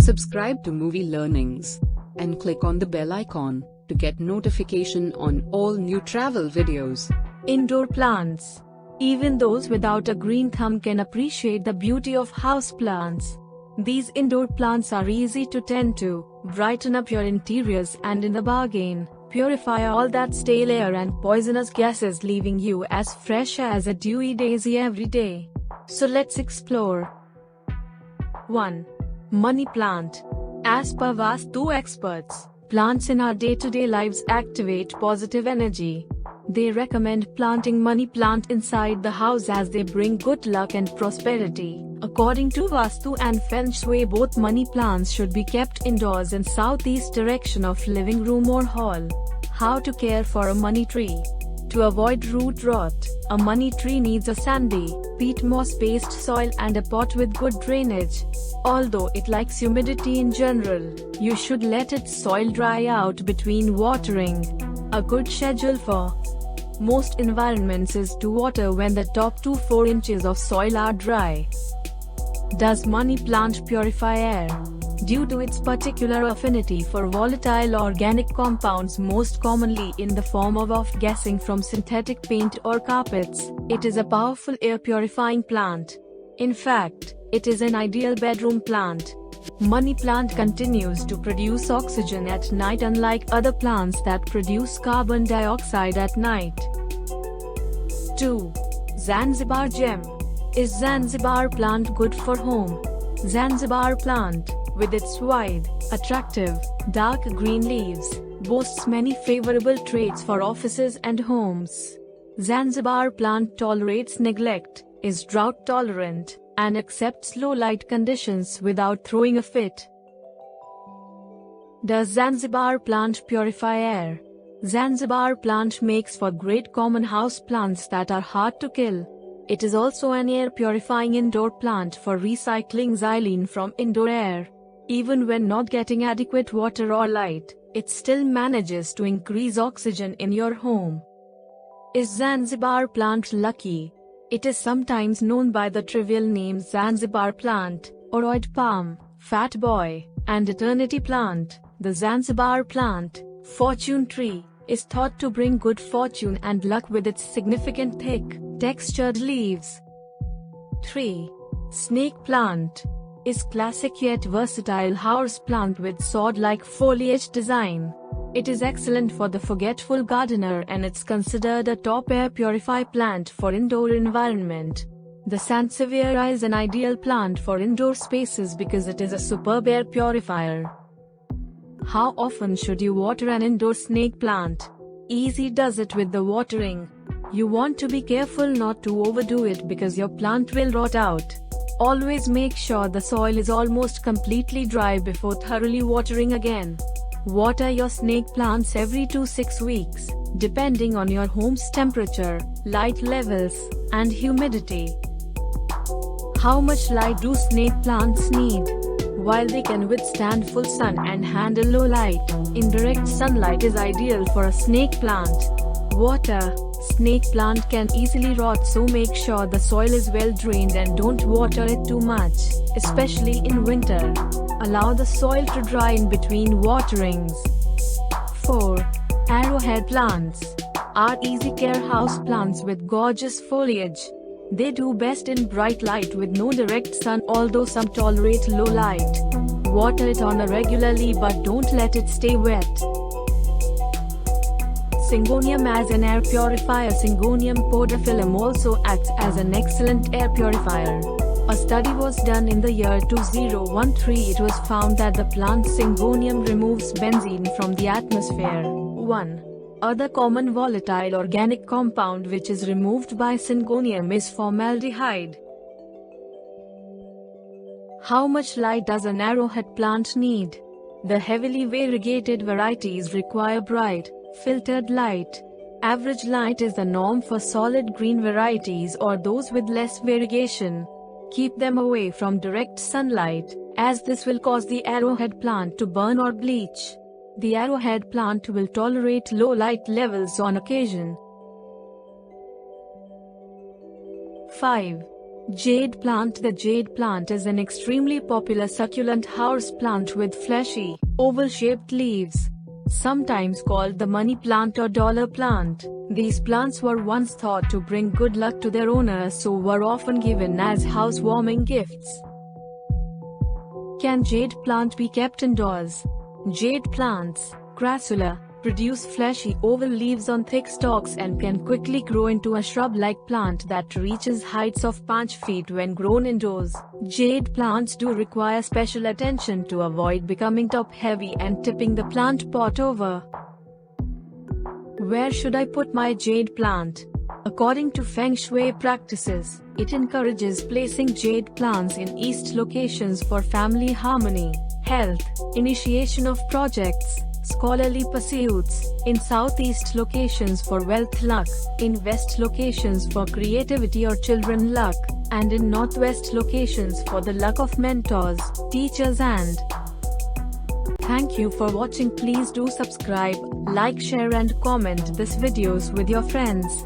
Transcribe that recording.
Subscribe to Movie Learnings and click on the bell icon to get notification on all new travel videos. Indoor plants. Even those without a green thumb can appreciate the beauty of houseplants. These indoor plants are easy to tend to, brighten up your interiors and in the bargain, purify all that stale air and poisonous gases, leaving you as fresh as a dewy daisy every day. So let's explore. 1. Money plant. As per Vastu experts, plants in our day-to-day lives activate positive energy. They recommend planting money plant inside the house as they bring good luck and prosperity. According to Vastu and Feng Shui, both money plants should be kept indoors in southeast direction of living room or hall. How to care for a money tree? To avoid root rot, a money tree needs a sandy, peat moss-based soil and a pot with good drainage. Although it likes humidity in general, you should let its soil dry out between watering. A good schedule for most environments is to water when the top 2 to 4 inches of soil are dry. Does money plant purify air? Due to its particular affinity for volatile organic compounds, most commonly in the form of off-gassing from synthetic paint or carpets, it is a powerful air purifying plant. In fact, it is an ideal bedroom plant. Money plant continues to produce oxygen at night, unlike other plants that produce carbon dioxide at night. 2. Zanzibar gem. Is Zanzibar plant good for home? Zanzibar plant, with its wide, attractive, dark green leaves, boasts many favorable traits for offices and homes. Zanzibar plant tolerates neglect, is drought tolerant, and accepts low light conditions without throwing a fit. Does Zanzibar plant purify air? Zanzibar plant makes for great common house plants that are hard to kill. It is also an air purifying indoor plant for recycling xylene from indoor air. Even when not getting adequate water or light, it still manages to increase oxygen in your home. Is Zanzibar plant lucky? It is sometimes known by the trivial names Zanzibar plant, Arrowhead palm, fat boy, and eternity plant. The Zanzibar plant, fortune tree, is thought to bring good fortune and luck with its significant thick, textured leaves. 3. Snake plant. Is classic yet versatile house plant with sword-like foliage design. It is excellent for the forgetful gardener and it's considered a top air purify plant for indoor environment. The Sansevieria is an ideal plant for indoor spaces because it is a superb air purifier. How often should you water an indoor snake plant? Easy does it with the watering. You want to be careful not to overdo it because your plant will rot out. Always make sure the soil is almost completely dry before thoroughly watering again. Water your snake plants every 2 to 6 weeks, depending on your home's temperature, light levels, and humidity. How much light do snake plants need? While they can withstand full sun and handle low light, indirect sunlight is ideal for a snake plant. Water. Snake plant can easily rot, so make sure the soil is well drained and don't water it too much, especially in winter. Allow the soil to dry in between waterings. 4. Arrowhead plants. Are easy care house plants with gorgeous foliage. They do best in bright light with no direct sun, although some tolerate low light. Water it on a regularly but don't let it stay wet. Syngonium as an air purifier. Syngonium podophyllum also acts as an excellent air purifier. A study was done in the year 2013. It was found that the plant Syngonium removes benzene from the atmosphere. 1. Other common volatile organic compound which is removed by Syngonium is formaldehyde. How much light does an arrowhead plant need? The heavily variegated varieties require bright, filtered light. Average light is the norm for solid green varieties or those with less variegation. Keep them away from direct sunlight, as this will cause the arrowhead plant to burn or bleach. The arrowhead plant will tolerate low light levels on occasion. 5. Jade plant. The jade plant is an extremely popular succulent house plant with fleshy, oval-shaped leaves. Sometimes called the money plant or dollar plant, these plants were once thought to bring good luck to their owners, so were often given as housewarming gifts. Can jade plant be kept indoors? Jade plants, crassula, produce fleshy oval leaves on thick stalks and can quickly grow into a shrub-like plant that reaches heights of 5 feet when grown indoors. Jade plants do require special attention to avoid becoming top-heavy and tipping the plant pot over. Where should I put my jade plant? According to Feng Shui practices, it encourages placing jade plants in east locations for family harmony, health, initiation of projects, scholarly pursuits, in southeast locations for wealth luck, in west locations for creativity or children luck, and in northwest locations for the luck of mentors, teachers and. Thank you for watching. Please do subscribe, like, share and comment this videos with your friends.